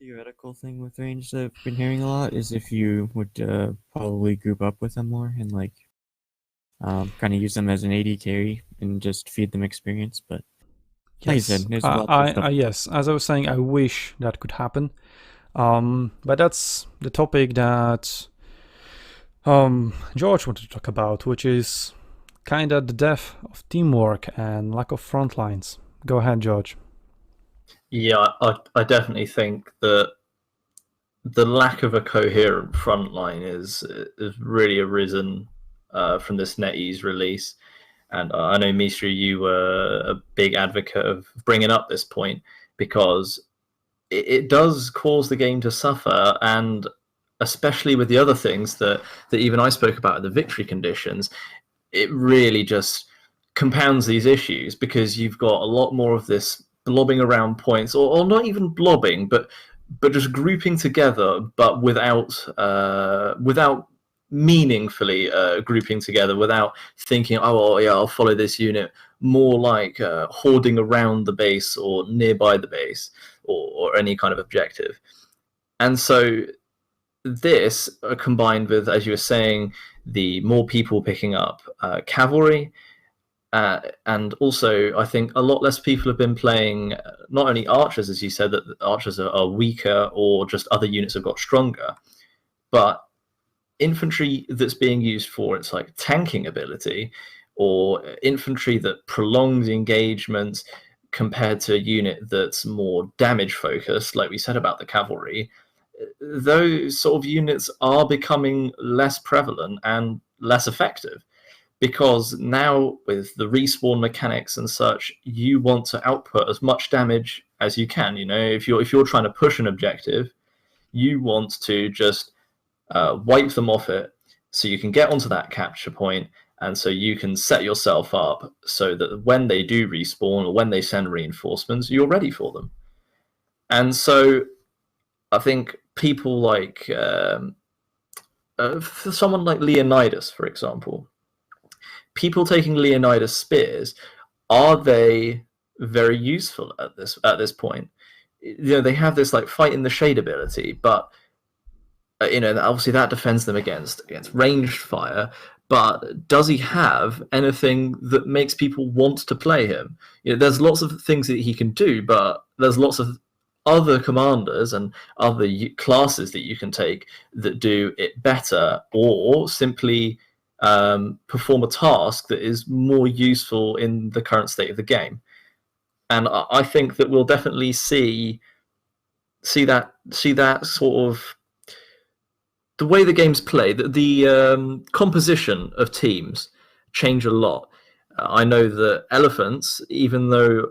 theoretical thing with range that I've been hearing a lot is if you would probably group up with them more and like kind of use them as an AD carry and just feed them experience. But like you Yes, said, there's lots of stuff. yes. As I was saying, I wish that could happen. But that's the topic that George wanted to talk about, which is kind of the death of teamwork and lack of front lines. Go ahead, George. Yeah, I definitely think that the lack of a coherent front line is really arisen from this NetEase release. And I know, Mistry, you were a big advocate of bringing up this point because it does cause the game to suffer, and especially with the other things that even I spoke about, the victory conditions, it really just compounds these issues because you've got a lot more of this blobbing around points, or not even blobbing, but just grouping together, but without meaningfully grouping together, without thinking, oh well, yeah, I'll follow this unit. More like hoarding around the base or nearby the base, or any kind of objective. And so this, combined with, as you were saying, the more people picking up cavalry, and also I think a lot less people have been playing not only archers, as you said, that archers are weaker or just other units have got stronger, but infantry that's being used for its like tanking ability, or infantry that prolongs engagements compared to a unit that's more damage focused, like we said about the cavalry. Those sort of units are becoming less prevalent and less effective because now with the respawn mechanics and such, you want to output as much damage as you can. You know, if you're trying to push an objective, you want to just wipe them off it so you can get onto that capture point, and so you can set yourself up so that when they do respawn or when they send reinforcements, you're ready for them. And so I think people like for someone like Leonidas, for example, people taking Leonidas spears, are they very useful at this point? You know, they have this like fight in the shade ability, but you know, obviously that defends them against ranged fire. But does he have anything that makes people want to play him? You know, there's lots of things that he can do, but there's lots of other commanders and other classes that you can take that do it better, or simply perform a task that is more useful in the current state of the game. And I think that we'll definitely see that sort of the way the game's played, the composition of teams change a lot. I know that elephants, even though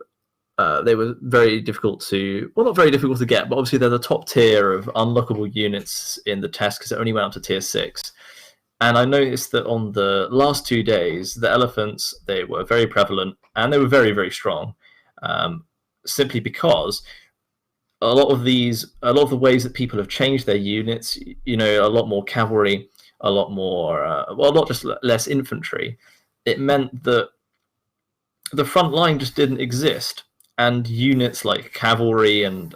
they were very difficult to, well, not very difficult to get, but obviously they're the top tier of unlockable units in the test because it only went up to tier 6. And I noticed that on the last 2 days, the elephants, they were very prevalent and they were very, very strong, simply because a lot of the ways that people have changed their units, you know, a lot more cavalry, a lot more, well, not just less infantry. It meant that the front line just didn't exist, and units like cavalry and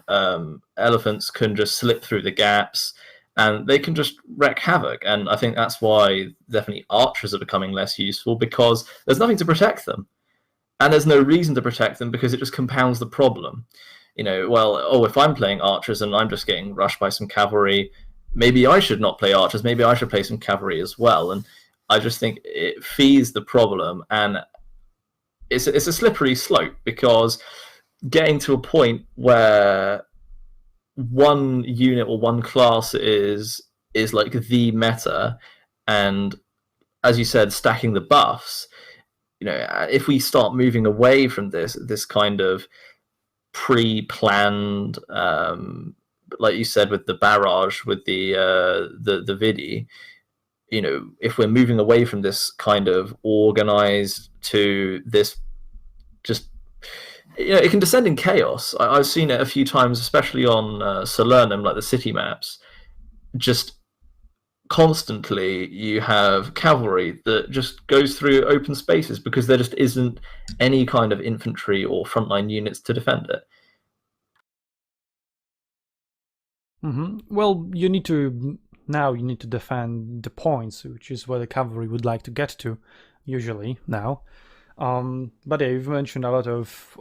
elephants can just slip through the gaps, and they can just wreak havoc. And I think that's why definitely archers are becoming less useful, because there's nothing to protect them, and there's no reason to protect them because it just compounds the problem. You know, well, oh, if I'm playing archers and I'm just getting rushed by some cavalry, maybe I should not play archers. Maybe I should play some cavalry as well. And I just think it feeds the problem, and it's a slippery slope, because getting to a point where one unit or one class is like the meta, and as you said, stacking the buffs. You know, if we start moving away from this kind of pre-planned, like you said, with the barrage, with the vidi, you know, if we're moving away from this kind of organized to this, just, you know, it can descend in chaos. I've seen it a few times, especially on Salernum, like the city maps. Just constantly you have cavalry that just goes through open spaces because there just isn't any kind of infantry or frontline units to defend it. Well, you need to defend the points, which is where the cavalry would like to get to, usually now. But yeah, you've mentioned a lot of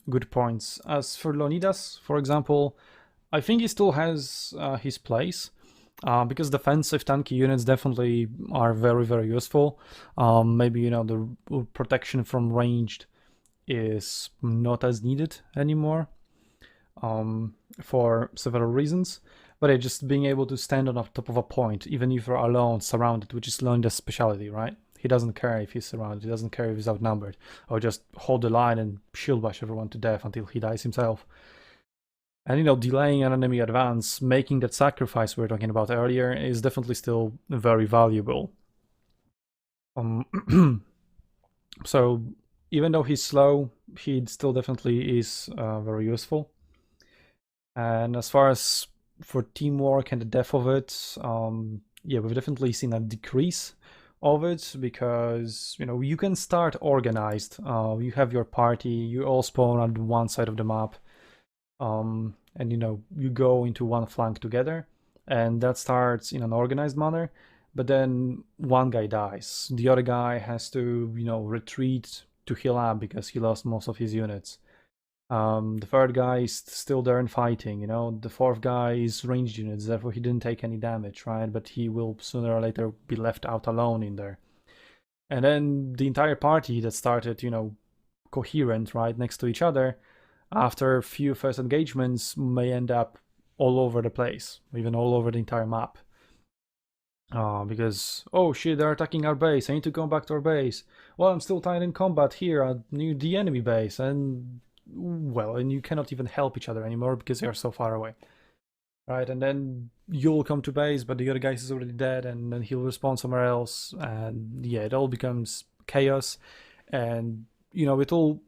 good points. As for Leonidas, for example, I think he still has his place. Because defensive tanky units definitely are very, very useful. Maybe, the protection from ranged is not as needed anymore for several reasons. But just being able to stand on the top of a point, even if you're alone, surrounded, which is Leonidas' specialty, right? He doesn't care if he's surrounded, he doesn't care if he's outnumbered, or just hold the line and shield bash everyone to death until he dies himself. And delaying an enemy advance, making that sacrifice we were talking about earlier, is definitely still very valuable. So even though he's slow, he still definitely is very useful. And as far as for teamwork and the depth of it, yeah, we've definitely seen a decrease of it, because you can start organized. You have your party, you all spawn on one side of the map. And you go into one flank together, and that starts in an organized manner. But then one guy dies, the other guy has to retreat to heal up because he lost most of his units. The third guy is still there and fighting. The fourth guy is ranged units, therefore he didn't take any damage, right? But he will sooner or later be left out alone in there. And then the entire party that started coherent right next to each other, after a few first engagements, may end up all over the place, even all over the entire map. Because, oh shit, they're attacking our base, I need to go back to our base. Well, I'm still tied in combat here near the enemy base, and you cannot even help each other anymore because they are so far away. Right, and then you'll come to base, but the other guy is already dead, and then he'll respawn somewhere else, and yeah, it all becomes chaos. And it'll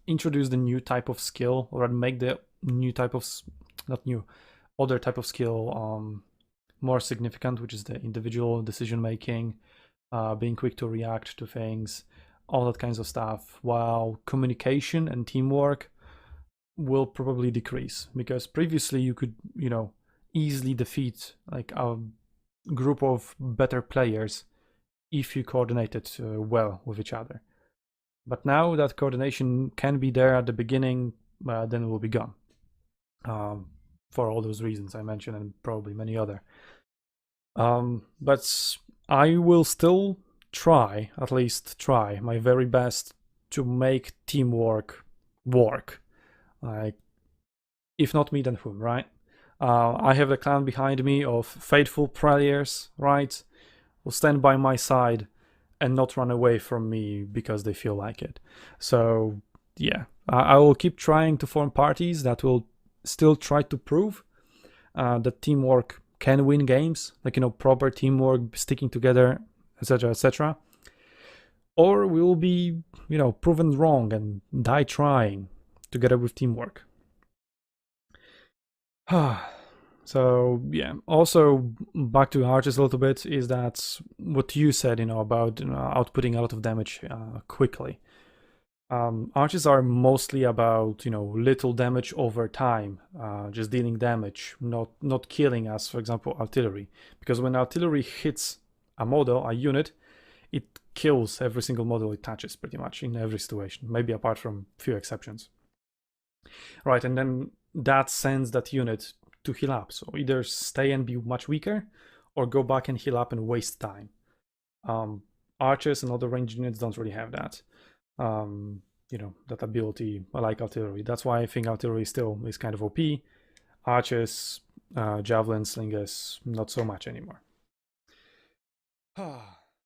introduce the new type of skill, or make the new type of other type of skill more significant, which is the individual decision making, being quick to react to things, all that kinds of stuff, while communication and teamwork will probably decrease, because previously you could easily defeat like a group of better players if you coordinated well with each other. But now that coordination can be there at the beginning, then it will be gone. For all those reasons I mentioned, and probably many other. But I will still at least try my very best to make teamwork work. Like, if not me, then whom, right? I have a clan behind me of faithful players, right? Will stand by my side and not run away from me because they feel like it. So yeah, I will keep trying to form parties that will still try to prove that teamwork can win games, like proper teamwork, sticking together, etc., etc. Or we will be proven wrong and die trying together with teamwork. So yeah, also back to archers a little bit, is that what you said about outputting a lot of damage quickly. Archers are mostly about little damage over time, just dealing damage, not killing, as for example artillery, because when artillery hits a unit, it kills every single model it touches pretty much in every situation, maybe apart from few exceptions. Right, and then that sends that unit to heal up, so either stay and be much weaker, or go back and heal up and waste time. Archers and other ranged units don't really have that. That ability, like artillery. That's why I think artillery still is kind of OP. Archers, javelin slingers, not so much anymore.